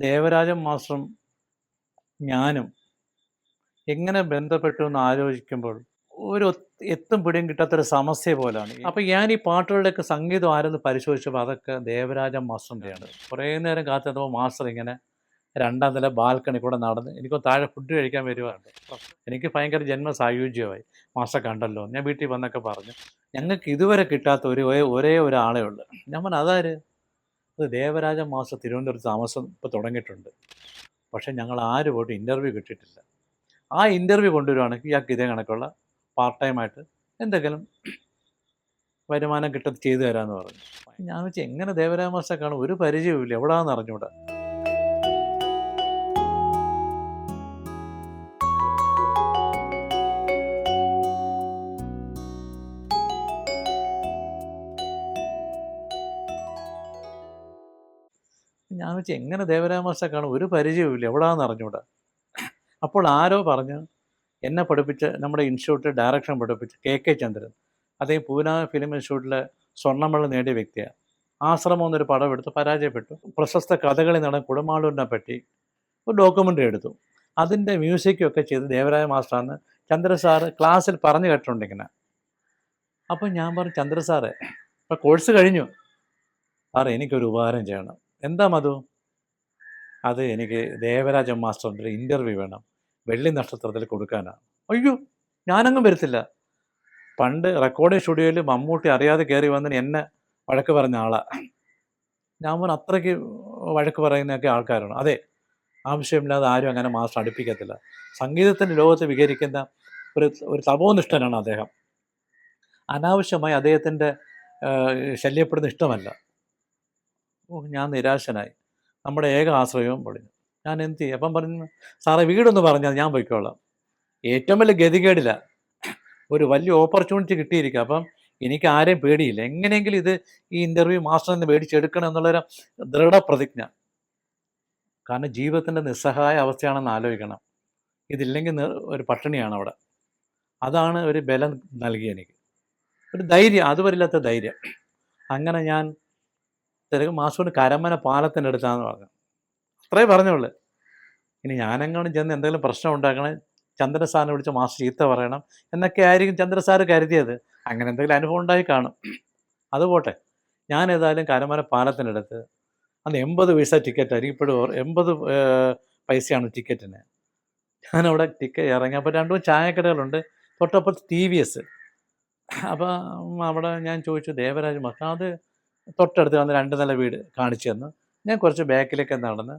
ദേവരാജൻ മാസ്റ്ററും ഞാനും എങ്ങനെ ബന്ധപ്പെട്ടു എന്ന് ആലോചിക്കുമ്പോൾ ഒരു എത്തും പിടിയും കിട്ടാത്തൊരു സമസ്യ പോലാണ്. അപ്പം ഞാൻ ഈ പാട്ടുകളുടെയൊക്കെ സംഗീതം ആരെന്ന് പരിശോധിച്ചപ്പോൾ അതൊക്കെ ദേവരാജൻ മാസ്റ്ററിൻ്റെയാണ്. കുറേ നേരം കാത്തിരുന്നപ്പോൾ മാസ്റ്റർ ഇങ്ങനെ രണ്ടാം നില ബാൽക്കണി കൂടെ നടന്ന് എനിക്കൊന്ന് താഴെ ഫുഡ് കഴിക്കാൻ വരുവാണ്. എനിക്ക് ഭയങ്കര ജന്മസായുജ്യമായി. മാസ്റ്റർ കണ്ടല്ലോ, ഞാൻ വീട്ടിൽ വന്നൊക്കെ പറഞ്ഞു. ഞങ്ങൾക്ക് ഇതുവരെ കിട്ടാത്ത ഒരേ ഒരാളേ ഉള്ളൂ. ഞാൻ പറഞ്ഞു അതാര്? അത് ദേവരാജൻ മാസ്റ്റർ തിരുവനന്തപുരത്ത് താമസം ഇപ്പോൾ തുടങ്ങിയിട്ടുണ്ട്. പക്ഷേ ഞങ്ങൾ ആരും പോയിട്ട് ഇൻ്റർവ്യൂ കിട്ടിയിട്ടില്ല. ആ ഇൻ്റർവ്യൂ കൊണ്ടുവരുവാണെങ്കിൽ ഇയാൾക്ക് ഇതേ കണക്കുള്ള പാർട്ട് ടൈമായിട്ട് എന്തെങ്കിലും വരുമാനം കിട്ടുന്നത് ചെയ്തു തരാമെന്ന് പറഞ്ഞു. ഞാൻ വെച്ചാൽ എങ്ങനെ ദേവരാജ മാസ്റ്ററെ കാണും, ഒരു പരിചയവുമില്ല, എവിടാന്ന് അറിഞ്ഞൂടാ. ഞാൻ വെച്ചാൽ എങ്ങനെ ദേവരാജ മാസ്റ്ററെ കാണും, ഒരു പരിചയവുമില്ല, എവിടാന്ന് അറിഞ്ഞൂടാ. അപ്പോൾ ആരോ പറഞ്ഞു എന്നെ പഠിപ്പിച്ച നമ്മുടെ ഇൻസ്റ്റിറ്റ്യൂട്ടിൽ ഡയറക്ഷൻ പഠിപ്പിച്ച കെ ചന്ദ്രൻ, അദ്ദേഹം പൂന ഫിലിം ഇൻസ്റ്റിറ്റ്യൂട്ടിലെ സ്വർണ്ണമേള നേടിയ വ്യക്തിയാണ്. ആശ്രമം എന്നൊരു പടം എടുത്ത് പരാജയപ്പെട്ടു. പ്രശസ്ത കഥകളി നടൻ കുടമാളൂരിനെ പറ്റി ഒരു ഡോക്യുമെൻ്ററി എടുത്തു. അതിൻ്റെ മ്യൂസിക്കൊക്കെ ചെയ്ത് ദേവരാജ മാസ്റ്ററാന്ന് ചന്ദ്രൻ സാറ് ക്ലാസ്സിൽ പറഞ്ഞു കേട്ടിട്ടുണ്ട് ഇങ്ങനെ. അപ്പം ഞാൻ പറഞ്ഞു, ചന്ദ്രൻ സാറേ ഇപ്പം കോഴ്സ് കഴിഞ്ഞു, സാറേ എനിക്കൊരു ഉപകാരം ചെയ്യണം. എന്താ മധു? അത് എനിക്ക് ദേവരാജൻ മാസ്റ്ററിൻ്റെ ഇൻ്റർവ്യൂ വേണം, വെള്ളി നക്ഷത്രത്തിൽ കൊടുക്കാനാണ്. അയ്യോ, ഞാനങ്ങും വരത്തില്ല. പണ്ട് റെക്കോർഡിംഗ് സ്റ്റുഡിയോയിൽ മമ്മൂട്ടി അറിയാതെ കയറി വന്നതിന് എന്നെ വഴക്ക് പറഞ്ഞ ആളാണ്. ഞാൻ പറഞ്ഞു അത്രയ്ക്ക് വഴക്ക് പറയുന്നതൊക്കെ ആൾക്കാരാണ്. അതെ, ആവശ്യമില്ലാതെ ആരും അങ്ങനെ മാസ്റ്റർ അടുപ്പിക്കത്തില്ല. സംഗീതത്തിൻ്റെ ലോകത്ത് വിഹരിക്കുന്ന ഒരു തപോനിഷ്ഠനാണ് അദ്ദേഹം. അനാവശ്യമായി അദ്ദേഹത്തിൻ്റെ ശല്യപ്പെടുന്ന ഇഷ്ടമല്ല. ഞാൻ നിരാശനായി. നമ്മുടെ ഏക ആശ്രയവും പൊളിഞ്ഞു. ഞാൻ എന്ത് ചെയ്യും? അപ്പം പറഞ്ഞു, സാറേ വീടൊന്ന് പറഞ്ഞാൽ ഞാൻ പോയിക്കോളാം. ഏറ്റവും വലിയ ഗതികേടില്ല, ഒരു വലിയ ഓപ്പർച്യൂണിറ്റി കിട്ടിയിരിക്കുക. അപ്പം എനിക്ക് ആരെയും പേടിയില്ല. എങ്ങനെയെങ്കിലും ഈ ഇൻ്റർവ്യൂ മാസ്റ്ററിൽ നിന്ന് മേടിച്ചെടുക്കണം എന്നുള്ളൊരു ദൃഢപ്രതിജ്ഞ. കാരണം ജീവിതത്തിൻ്റെ നിസ്സഹായ അവസ്ഥയാണെന്ന് ആലോചിക്കണം. ഇതില്ലെങ്കിൽ ഒരു പട്ടിണിയാണ് അവിടെ. അതാണ് ഒരു ബലം നൽകി എനിക്ക്, ഒരു ധൈര്യം, അതുവരില്ലാത്ത ധൈര്യം. അങ്ങനെ ഞാൻ മാസ്റ്ററിന് കരമന പാലത്തിൻ്റെ അടുത്താന്ന് പറഞ്ഞു. അത്രേ പറഞ്ഞുള്ളൂ. ഇനി ഞാനെങ്ങാനും ചെന്ന് എന്തെങ്കിലും പ്രശ്നം ഉണ്ടാക്കണേ, ചന്ദ്രൻ സാറിനെ വിളിച്ച് മാസ്റ്റർ ചീത്ത പറയണം എന്നൊക്കെ ആയിരിക്കും ചന്ദ്രൻ സാറ് കരുതിയത്. അങ്ങനെ എന്തെങ്കിലും അനുഭവം ഉണ്ടായി കാണും. അത് പോട്ടെ. ഞാൻ ഏതായാലും കരമന പാലത്തിനടുത്ത്, അന്ന് 80 പൈസ ടിക്കറ്റായിരിക്കും, ഇപ്പോഴും 80 പൈസയാണ് ടിക്കറ്റിന്. ഞാനവിടെ ടിക്കറ്റ് ഇറങ്ങി. അപ്പോൾ 2 ചായക്കടകളുണ്ട്, തൊട്ടപ്പുറത്ത് TVS. അപ്പം അവിടെ ഞാൻ ചോദിച്ചു, ദേവരാജ് മാസ്റ്റർ? അത് തൊട്ടടുത്ത് വന്ന് 2 നില വീട് കാണിച്ചു തന്നു. ഞാൻ കുറച്ച് ബാക്കിലേക്ക് നടന്ന്,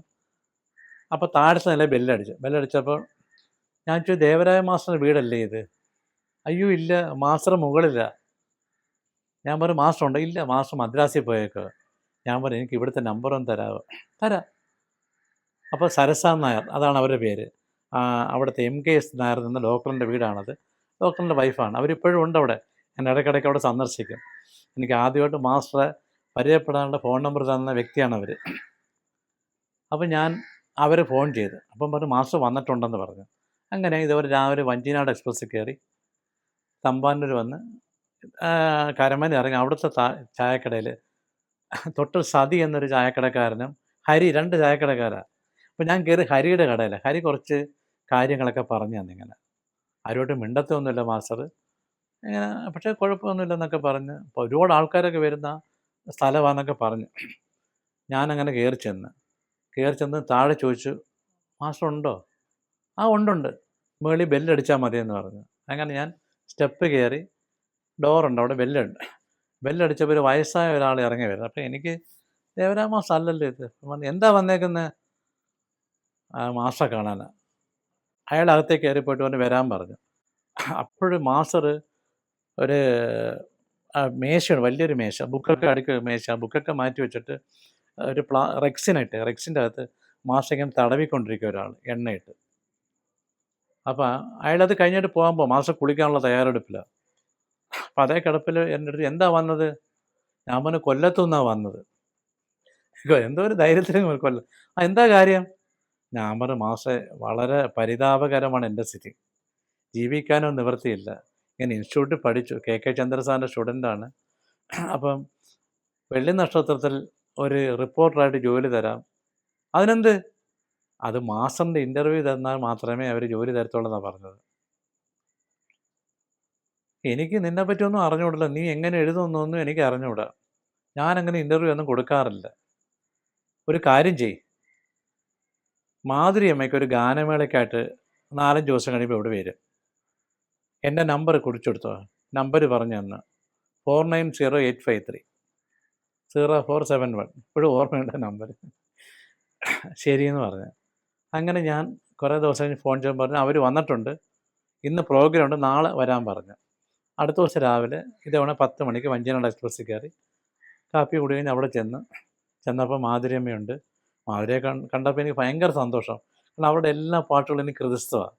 അപ്പോൾ താഴത്തെ നില ബെല്ലടിച്ചപ്പോൾ ഞാൻ ചോദിച്ചു, ദേവരാജ മാസ്റ്ററിൻ്റെ വീടല്ലേ ഇത്? അയ്യോ ഇല്ല, മാസ്റ്റർ മുകളില്ല. ഞാൻ പറഞ്ഞു, മാസ്റ്റർ ഉണ്ടോ? ഇല്ല, മാസ്റ്റർ മദ്രാസിൽ പോയേക്കോ. ഞാൻ പറഞ്ഞു, എനിക്ക് ഇവിടുത്തെ നമ്പറൊന്ന് തരാമോ? തരാം. അപ്പോൾ സരസാൻ നായർ, അതാണ് അവരുടെ പേര്. അവിടുത്തെ MKS നായർ എന്ന ഡോക്ടറിൻ്റെ വീടാണത്. ഡോക്ടറിൻ്റെ വൈഫാണ്. അവരിപ്പോഴും ഉണ്ട് അവിടെ. ഞാൻ ഇടയ്ക്കിടയ്ക്ക് അവിടെ സന്ദർശിക്കും. എനിക്ക് ആദ്യമായിട്ട് മാസ്റ്ററെ പരിചയപ്പെടാനുള്ള ഫോൺ നമ്പർ തന്ന വ്യക്തിയാണ് അവർ. അപ്പം ഞാൻ അവരെ ഫോൺ ചെയ്ത്, അപ്പം പറഞ്ഞു മാസ്റ്റർ വന്നിട്ടുണ്ടെന്ന് പറഞ്ഞു. അങ്ങനെ ഇതുവരെ രാവിലെ വഞ്ചിനാട് എക്സ്പ്രസ്സിൽ കയറി തമ്പാനൂർ വന്ന് കരമന ഇറങ്ങി. അവിടുത്തെ ചായക്കടയിൽ തൊട്ട് സതി എന്നൊരു ചായക്കടക്കാരനും ഹരി, 2 ചായക്കടക്കാരാണ്. അപ്പോൾ ഞാൻ കയറി ഹരിയുടെ കടയിൽ. ഹരി കുറച്ച് കാര്യങ്ങളൊക്കെ പറഞ്ഞു തന്നിങ്ങനെ. ആരോട്ടും മിണ്ടത്തൊന്നുമില്ല മാസ്റ്റർ ഇങ്ങനെ, പക്ഷേ കുഴപ്പമൊന്നുമില്ലെന്നൊക്കെ പറഞ്ഞ്. അപ്പോൾ ഒരുപാട് ആൾക്കാരൊക്കെ വരുന്ന സ്ഥലമാണെന്നൊക്കെ പറഞ്ഞു. ഞാനങ്ങനെ കയറി ചെന്ന് താഴെ ചോദിച്ചു, മാസ്റ്റർ ഉണ്ടോ? ആ ഉണ്ടുണ്ട്, മുകളിൽ ബെല്ലടിച്ചാൽ മതിയെന്ന് പറഞ്ഞു. അങ്ങനെ ഞാൻ സ്റ്റെപ്പ് കയറി, ഡോറുണ്ട്, അവിടെ ബെല്ലുണ്ട്. ബെല്ലടിച്ചപ്പോൾ ഒരു വയസ്സായ ഒരാൾ ഇറങ്ങി വരുന്നത്. അപ്പോൾ എനിക്ക് ദേവരാജ മാസ്റ്റർ അല്ലല്ലോ ഇത്. എന്താ വന്നേക്കുന്നത്? മാസ്റ്ററെ കാണാനാണ്. അയാൾ അകത്തേക്ക് കയറി പോയിട്ട് വന്ന് വരാൻ പറഞ്ഞു. അപ്പോഴും മാസ്റ്റർ ഒരു മേശയാണ്, വലിയൊരു മേശ, ബുക്കൊക്കെ അടുക്കുക മേശ, ബുക്കൊക്കെ മാറ്റി വെച്ചിട്ട് ഒരു റെക്സിൻ്റെ അകത്ത് മാസ്റ്റർ ഇങ്ങനെ തടവിക്കൊണ്ടിരിക്കുക ഒരാൾ, എണ്ണയിട്ട്. അപ്പോൾ അയാളത് കഴിഞ്ഞിട്ട് പോകുമ്പോൾ മാസ്റ്റർ കുളിക്കാനുള്ള തയ്യാറെടുപ്പില്ല. അപ്പം അതേ കിടപ്പിൽ എൻ്റെ അടുത്ത്, എന്താ വന്നത്? ഞാൻ പറഞ്ഞു, കൊല്ലത്തു നിന്നാണ് വന്നത്. എന്തോ ഒരു ധൈര്യത്തിന് കൊല്ലം. എന്താ കാര്യം? ഞാൻ പറഞ്ഞു, മാസ്റ്ററെ വളരെ പരിതാപകരമാണ് എൻ്റെ സ്ഥിതി, ജീവിക്കാനോ നിവൃത്തിയില്ല. ഞാൻ ഇൻസ്റ്റിറ്റ്യൂട്ടിൽ പഠിച്ചു, കെ ചന്ദ്രൻ സാറിൻ്റെ സ്റ്റുഡൻ്റാണ്. അപ്പം വെള്ളി നക്ഷത്രത്തിൽ ഒരു റിപ്പോർട്ടറായിട്ട് ജോലി തരാം, അതിനെന്ത്? അത് മാസ്റ്ററിൻ്റെ ഇൻ്റർവ്യൂ തന്നാൽ മാത്രമേ അവർ ജോലി തരത്തുള്ളൂ എന്നാണ് പറഞ്ഞത്. എനിക്ക് നിന്നെപ്പറ്റിയൊന്നും അറിഞ്ഞുകൂടല്ലോ. നീ എങ്ങനെ എഴുതുമെന്നൊന്നും എനിക്ക് അറിഞ്ഞുകൂടാ. ഞാനങ്ങനെ ഇൻ്റർവ്യൂ ഒന്നും കൊടുക്കാറില്ല. ഒരു കാര്യം ചെയ്യ്, മാധുരി അമ്മയ്ക്ക് ഒരു ഗാനമേളയ്ക്കായിട്ട് 4-5 ദിവസം കഴിയുമ്പോൾ ഇവിടെ വരും. എൻ്റെ നമ്പർ കുറിച്ചെടുത്തോ. നമ്പർ പറഞ്ഞു തന്ന് 490853 0471. ഇപ്പോഴും ഓർമ്മയുണ്ട് നമ്പർ. ശരിയെന്ന് പറഞ്ഞു. അങ്ങനെ ഞാൻ കുറേ ദിവസം കഴിഞ്ഞ് ഫോൺ ചെയ്യാൻ പറഞ്ഞു. അവർ വന്നിട്ടുണ്ട്, ഇന്ന് പ്രോഗ്രാം ഉണ്ട്, നാളെ വരാൻ പറഞ്ഞു. അടുത്ത ദിവസം രാവിലെ ഇതവണ 10 മണിക്ക് വഞ്ചിനാട് എക്സ്പ്രസ്സിൽ കയറി കാപ്പി കുടി കഴിഞ്ഞ് അവിടെ ചെന്നപ്പോൾ മാധുര്യമ്മയുണ്ട്. മാധുരിയെ കണ്ടപ്പോൾ എനിക്ക് ഭയങ്കര സന്തോഷം. കാരണം അവരുടെ എല്ലാ പാട്ടുകളും എനിക്ക് ഹൃദിസ്ഥമാണ്.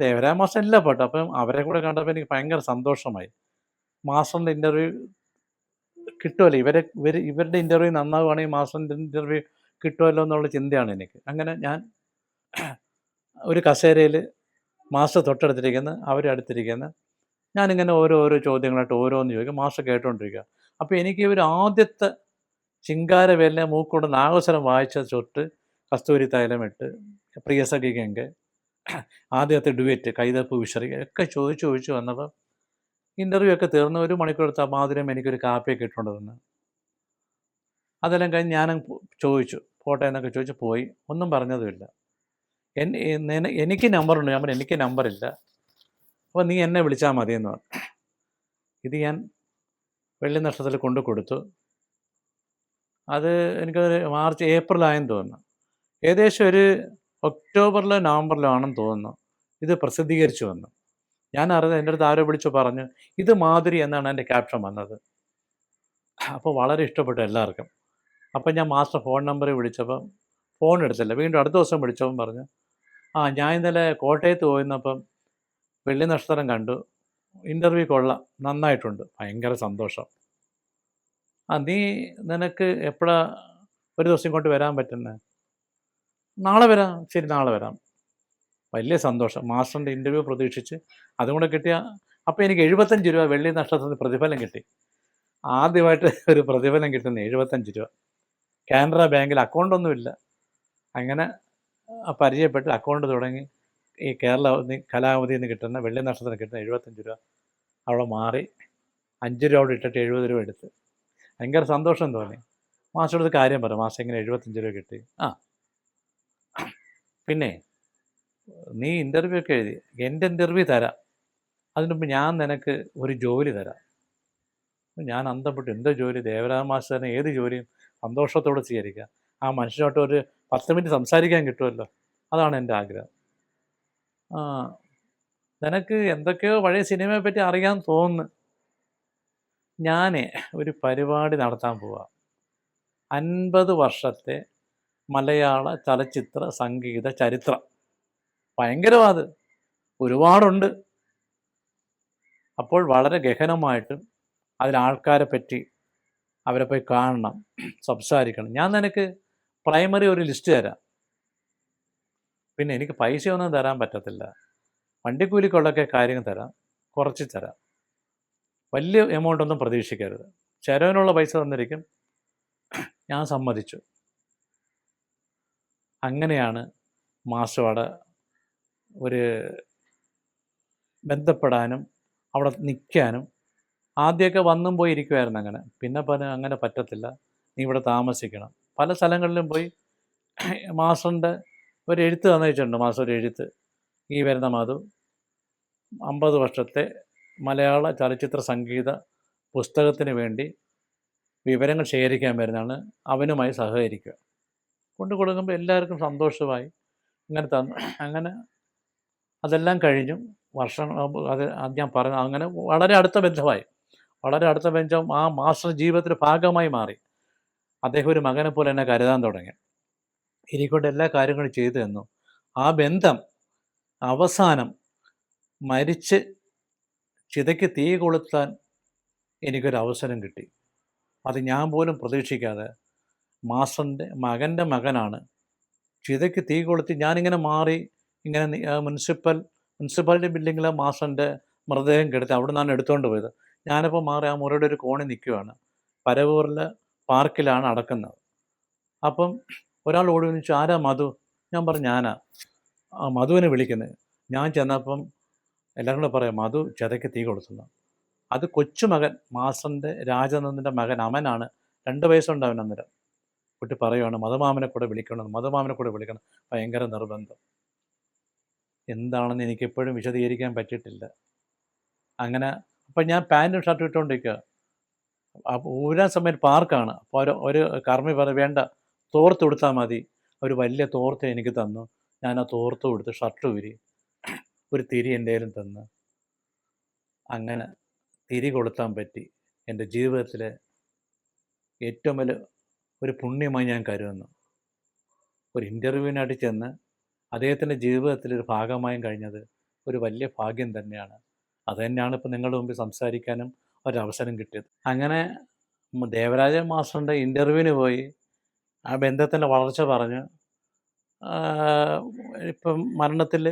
ദേവരായ മാസ്റ്റർ എല്ലാ പാട്ടും. അപ്പം അവരെ കൂടെ കണ്ടപ്പോൾ എനിക്ക് ഭയങ്കര സന്തോഷമായി. മാസ്റ്ററിൻ്റെ ഇൻ്റർവ്യൂ കിട്ടുമല്ലോ, ഇവരുടെ ഇൻ്റർവ്യൂ നന്നാവുകയാണെങ്കിൽ മാസ്റ്ററിൻ്റെ ഇൻ്റർവ്യൂ കിട്ടുമല്ലോ എന്നുള്ള ചിന്തയാണ് എനിക്ക്. അങ്ങനെ ഞാൻ ഒരു കസേരയിൽ മാസ്റ്റർ തൊട്ടടുത്തിരിക്കുന്നു, അവരടുത്തിരിക്കുന്നു. ഞാനിങ്ങനെ ഓരോ ചോദ്യങ്ങളായിട്ട് ഓരോന്ന് ചോദിക്കും. മാസ്റ്റർ കേട്ടുകൊണ്ടിരിക്കുക. അപ്പോൾ എനിക്ക് ഒരു ആദ്യത്തെ ചിങ്കാരവേലിനെ മൂക്കൊണ്ട് നാഗസ്വരം വായിച്ച തൊട്ട് കസ്തൂരി തൈലമിട്ട്, പ്രിയ സഖികെങ്ക്, ആദ്യത്തെ ഡുവറ്റ് കൈതപ്പ് വിഷറി ഒക്കെ ചോദിച്ചു വന്നപ്പോൾ ഇൻ്റർവ്യൂ ഒക്കെ തീർന്ന് 1 മണിക്കൂർ എടുത്ത മാധുര്യം എനിക്കൊരു കാപ്പിയൊക്കെ ഇട്ടുകൊണ്ട് തന്നു. അതെല്ലാം കഴിഞ്ഞ് ഞാനും ചോദിച്ചു പോട്ടെ എന്നൊക്കെ ചോദിച്ചു പോയി. ഒന്നും പറഞ്ഞതുമില്ല. എനിക്ക് നമ്പറുണ്ട്. ഞാൻ പറഞ്ഞു എനിക്ക് നമ്പറില്ല, അപ്പോൾ നീ എന്നെ വിളിച്ചാൽ മതിയെന്ന് പറഞ്ഞു. ഇത് ഞാൻ വെള്ളി നക്ഷത്രത്തിൽ കൊണ്ടു കൊടുത്തു. അത് എനിക്കത് മാർച്ച് ഏപ്രിലായെന്ന് തോന്നുന്നു. ഏകദേശം ഒരു ഒക്ടോബറിലോ നവംബറിലോ ആണെന്ന് തോന്നുന്നു ഇത് പ്രസിദ്ധീകരിച്ചു വന്നു. ഞാൻ അറിഞ്ഞത് എൻ്റെ അടുത്ത് ആരോ വിളിച്ചു പറഞ്ഞു ഇത് മാധുരി എന്നാണ് എൻ്റെ ക്യാപ്ഷൻ വന്നത്. അപ്പോൾ വളരെ ഇഷ്ടപ്പെട്ടു എല്ലാവർക്കും. അപ്പം ഞാൻ മാസ്റ്റർ ഫോൺ നമ്പറിൽ വിളിച്ചപ്പം ഫോൺ എടുത്തില്ല. വീണ്ടും അടുത്ത ദിവസം വിളിച്ചപ്പം പറഞ്ഞു ഞാൻ ഇന്നലെ കോട്ടയത്ത് പോയിരുന്നപ്പം വെള്ളി നക്ഷത്രം കണ്ടു, ഇൻ്റർവ്യൂ കൊള്ളാം, നന്നായിട്ടുണ്ട്, ഭയങ്കര സന്തോഷം. നിനക്ക് എപ്പോഴാണ് ഒരു ദിവസം ഇങ്ങോട്ട് വരാൻ പറ്റുന്നത്? നാളെ വരാം. ശരി, നാളെ വരാം. വലിയ സന്തോഷം. മാസ്റ്ററിൻ്റെ ഇൻ്റർവ്യൂ പ്രതീക്ഷിച്ച് അതും കൂടെ കിട്ടിയ അപ്പോൾ എനിക്ക് 75 രൂപ വെള്ളി നക്ഷത്രത്തിന് പ്രതിഫലം കിട്ടി. ആദ്യമായിട്ട് ഒരു പ്രതിഫലം കിട്ടുന്ന 75 രൂപ. കാനറ ബാങ്കിൽ അക്കൗണ്ടൊന്നുമില്ല. അങ്ങനെ പരിചയപ്പെട്ട് അക്കൗണ്ട് തുടങ്ങി ഈ കലാവധിയിൽ നിന്ന് കിട്ടുന്ന വെള്ളി നക്ഷത്രത്തിന് കിട്ടുന്ന 75 രൂപ അവിടെ മാറി 5 രൂപ അവിടെ ഇട്ടിട്ട് 70 രൂപ എടുത്ത് ഭയങ്കര സന്തോഷം തോന്നി. മാസ്റ്ററോട് കാര്യം പറ, മാസ്റ്റർ ഇങ്ങനെ 75 രൂപ കിട്ടി. പിന്നെ നീ ഇൻ്റർവ്യൂ ഒക്കെ എഴുതി, എൻ്റെ ഇൻ്റർവ്യൂ തരാം, അതിന് മുമ്പ് ഞാൻ നിനക്ക് ഒരു ജോലി തരാം. ഞാൻ അന്തപ്പെട്ടു. എന്തോ ജോലി? ദേവരാജ മാസ്റ്ററിന് ഏത് ജോലിയും സന്തോഷത്തോടെ സ്വീകരിക്കുക. ആ മനുഷ്യനോട്ട് ഒരു 10 മിനിറ്റ് സംസാരിക്കാൻ കിട്ടുമല്ലോ, അതാണ് എൻ്റെ ആഗ്രഹം. നിനക്ക് എന്തൊക്കെയോ പഴയ സിനിമയെ പറ്റി അറിയാൻ തോന്നുന്നു. ഞാൻ ഒരു പരിപാടി നടത്താൻ പോവാം. 50 വർഷത്തെ മലയാള ചലച്ചിത്ര സംഗീത ചരിത്രം. ഭയങ്കരവാത്, ഒരുപാടുണ്ട്. അപ്പോൾ വളരെ ഗഹനമായിട്ടും അതിലാൾക്കാരെ പറ്റി അവരെ പോയി കാണണം, സംസാരിക്കണം. ഞാൻ നിനക്ക് പ്രൈമറി ഒരു ലിസ്റ്റ് തരാം. പിന്നെ എനിക്ക് പൈസയൊന്നും തരാൻ പറ്റത്തില്ല. വണ്ടിക്കൂലിക്കൊള്ളൊക്കെ കാര്യങ്ങൾ തരാം, കുറച്ച് തരാം. വലിയ എമൗണ്ടൊന്നും പ്രതീക്ഷിക്കരുത്. ചെലവിനുള്ള പൈസ തന്നിരിക്കും. ഞാൻ സമ്മതിച്ചു. അങ്ങനെയാണ് മാസ്റ്ററോട് ഒരു ബന്ധപ്പെടാനും അവിടെ നിൽക്കാനും. ആദ്യമൊക്കെ വന്നും പോയി ഇരിക്കുമായിരുന്നു. അങ്ങനെ പിന്നെ അങ്ങനെ പറ്റത്തില്ല, നീ ഇവിടെ താമസിക്കണം. പല സ്ഥലങ്ങളിലും പോയി മാസ്റ്ററിൻ്റെ ഒരു എഴുത്ത് തന്നിട്ടുണ്ട്. മാസ്റ്റർ ഒരു എഴുത്ത്, ഈ വരുന്ന മാധു 50 വർഷത്തെ മലയാള ചലച്ചിത്ര സംഗീത പുസ്തകത്തിന് വേണ്ടി വിവരങ്ങൾ ശേഖരിക്കാൻ വരുന്നതാണ്, അവനുമായി സഹകരിക്കുക. കൊണ്ടു കൊടുക്കുമ്പോൾ എല്ലാവർക്കും സന്തോഷമായി. അങ്ങനെ തന്നു. അങ്ങനെ അതെല്ലാം കഴിഞ്ഞു. വർഷം അത് ഞാൻ പറഞ്ഞു. അങ്ങനെ വളരെ അടുത്ത ബന്ധമായി. വളരെ അടുത്ത ബന്ധം ആ മാസ്റ്റർ ജീവിതത്തിൻ്റെ ഭാഗമായി മാറി. അദ്ദേഹം ഒരു മകനെ പോലെ എന്നെ കരുതാൻ തുടങ്ങി. എനിക്കൊണ്ട് എല്ലാ കാര്യങ്ങളും ചെയ്തു തന്നു. ആ ബന്ധം അവസാനം മരിച്ച് ചിതയ്ക്ക് തീ കൊളുത്താൻ എനിക്കൊരവസരം കിട്ടി. അത് ഞാൻ പോലും പ്രതീക്ഷിക്കാതെ. മാസ്റ്ററിൻ്റെ മകൻ്റെ മകനാണ് ചിതയ്ക്ക് തീ കൊളുത്തി. ഞാനിങ്ങനെ മാറി ഇങ്ങനെ മുനിസിപ്പാലിറ്റി ബിൽഡിങ്ങിൽ മാസ്റ്ററിൻ്റെ മൃതദേഹം കിടത്തി അവിടെ നിന്നാണ് എടുത്തുകൊണ്ട് പോയത്. ഞാനിപ്പോൾ മാറി ആ മുറിയുടെ ഒരു കോണിൽ നിൽക്കുകയാണ്. പരവൂരിലെ പാർക്കിലാണ് അടക്കുന്നത്. അപ്പം ഒരാൾ ഓടി വന്ന് ചോദിച്ചു, ആരാ മധു? ഞാൻ പറഞ്ഞു, ഞാനാ. ആ മധുവിനെ വിളിക്കുന്നത്. ഞാൻ ചെന്നപ്പം എല്ലാവരും കൂടെ പറയാം, മധു ചെതയ്ക്ക് തീ കൊളുത്തുന്നു. അത് കൊച്ചുമകൻ മാസ്റ്ററിൻ്റെ രാജനന്ദൻ്റെ മകൻ അമനാണ്. 2 വയസ്സുണ്ട് അവൻ അന്നേരം. കുട്ടി പറയുവാണ്, മധുമാമനെ കൂടെ വിളിക്കണം, മധുമാമനെ കൂടെ വിളിക്കണം. ഭയങ്കര നിർബന്ധം. എന്താണെന്ന് എനിക്കിപ്പോഴും വിശദീകരിക്കാൻ പറ്റിയിട്ടില്ല. അങ്ങനെ അപ്പം ഞാൻ പാൻറ്റും ഷർട്ടും ഇട്ടുകൊണ്ടിരിക്കുക. അപ്പോൾ ഊരാൻ സമയത്ത് പാർക്കാണ്. അപ്പോൾ ഒരു കർമ്മി പറഞ്ഞു, വേണ്ട, തോർത്ത് ഉടുത്താൽ മതി. ഒരു വലിയ തോർത്ത് എനിക്ക് തന്നു. ഞാൻ ആ തോർത്ത് ഉടുത്ത് ഷർട്ട് ഊരി ഒരു തിരി എൻ്റെ കയ്യിലും തന്ന് അങ്ങനെ തിരി കൊളുത്താൻ പറ്റി. എൻ്റെ ജീവിതത്തിലെ ഏറ്റവും വലിയ ഒരു പുണ്യമായി ഞാൻ കരുതുന്നു. ഒരു ഇൻ്റർവ്യൂവിനായിട്ട് ചെന്ന് അദ്ദേഹത്തിൻ്റെ ജീവിതത്തിലൊരു ഭാഗമായും കഴിഞ്ഞത് ഒരു വലിയ ഭാഗ്യം തന്നെയാണ്. അതുതന്നെയാണ് ഇപ്പോൾ നിങ്ങളുടെ മുമ്പിൽ സംസാരിക്കാനും ഒരവസരം കിട്ടിയത്. അങ്ങനെ ദേവരാജൻ മാസ്റ്ററിൻ്റെ ഇൻ്റർവ്യൂവിന് പോയി ആ ബന്ധത്തിൻ്റെ വളർച്ച പറഞ്ഞ് ഇപ്പം മരണത്തിൽ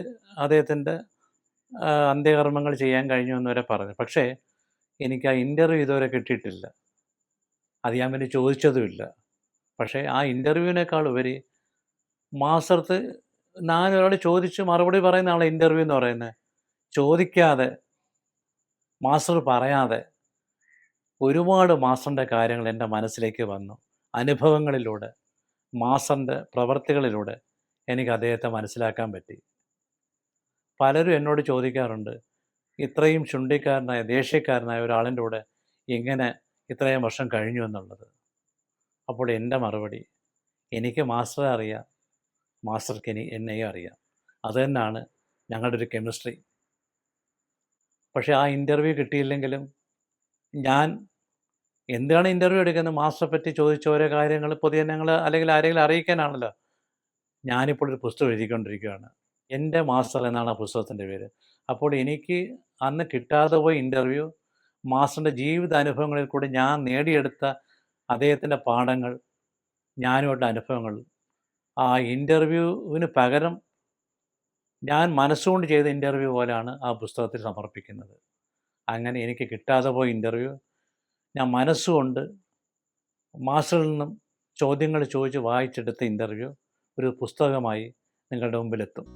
അദ്ദേഹത്തിൻ്റെ അന്ത്യകർമ്മങ്ങൾ ചെയ്യാൻ കഴിഞ്ഞു എന്ന് വരെ പറഞ്ഞു. പക്ഷേ എനിക്ക് ആ ഇൻ്റർവ്യൂ ഇതുവരെ കിട്ടിയിട്ടില്ല. അത് ഞാൻ പിന്നെ ചോദിച്ചതുമില്ല. പക്ഷേ ആ ഇൻ്റർവ്യൂവിനേക്കാൾ ഉപരി മാസ്റ്റർക്ക് ഞാനൊരാൾ ചോദിച്ച് മറുപടി പറയുന്ന ആളെ ഇൻ്റർവ്യൂ എന്ന് പറയുന്നത്. ചോദിക്കാതെ മാസ്റ്റർ പറയാതെ ഒരുപാട് മാസ്റ്ററിൻ്റെ കാര്യങ്ങൾ എൻ്റെ മനസ്സിലേക്ക് വന്നു. അനുഭവങ്ങളിലൂടെ, മാസ്റ്ററിൻ്റെ പ്രവർത്തികളിലൂടെ എനിക്ക് അദ്ദേഹത്തെ മനസ്സിലാക്കാൻ പറ്റി. പലരും എന്നോട് ചോദിക്കാറുണ്ട്, ഇത്രയും ചുണ്ടിക്കാരനായ ദേഷ്യക്കാരനായ ഒരാളിൻ്റെ കൂടെ എങ്ങനെ ഇത്രയും വർഷം കഴിഞ്ഞു എന്നുള്ളത്. അപ്പോൾ എൻ്റെ മറുപടി, എനിക്ക് മാസ്റ്ററെ അറിയാം, മാസ്റ്റർക്ക് എന്നെയും അറിയാം. അതുതന്നെയാണ് ഞങ്ങളുടെ ഒരു കെമിസ്ട്രി. പക്ഷേ ആ ഇൻ്റർവ്യൂ കിട്ടിയില്ലെങ്കിലും ഞാൻ എന്തിനാണ് ഇൻ്റർവ്യൂ എടുക്കുന്നത്? മാസ്റ്ററെ പറ്റി ചോദിച്ച ഓരോ കാര്യങ്ങൾ പൊതുജനങ്ങൾ അല്ലെങ്കിൽ ആരെങ്കിലും അറിയിക്കാനാണല്ലോ. ഞാനിപ്പോൾ ഒരു പുസ്തകം എഴുതിക്കൊണ്ടിരിക്കുകയാണ്. എൻ്റെ മാസ്റ്റർ എന്നാണ് ആ പുസ്തകത്തിൻ്റെ പേര്. അപ്പോൾ എനിക്ക് അന്ന് കിട്ടാതെ പോയ ഇൻ്റർവ്യൂ, മാസ്റ്ററിൻ്റെ ജീവിതാനുഭവങ്ങളിൽ കൂടി ഞാൻ നേടിയെടുത്ത അദ്ദേഹത്തിൻ്റെ പാഠങ്ങൾ, ഞാനുമായിട്ടുള്ള അനുഭവങ്ങൾ, ആ ഇൻ്റർവ്യൂവിന് പകരം ഞാൻ മനസ്സുകൊണ്ട് ചെയ്ത ഇൻ്റർവ്യൂ പോലെയാണ് ആ പുസ്തകത്തിൽ സമർപ്പിക്കുന്നത്. അങ്ങനെ എനിക്ക് കിട്ടാതെ പോയ ഇൻ്റർവ്യൂ ഞാൻ മനസ്സുകൊണ്ട് മാസ്റ്ററിൽ നിന്നും ചോദ്യങ്ങൾ ചോദിച്ച് വായിച്ചെടുത്ത ഇൻ്റർവ്യൂ ഒരു പുസ്തകമായി നിങ്ങളുടെ മുമ്പിലെത്തും.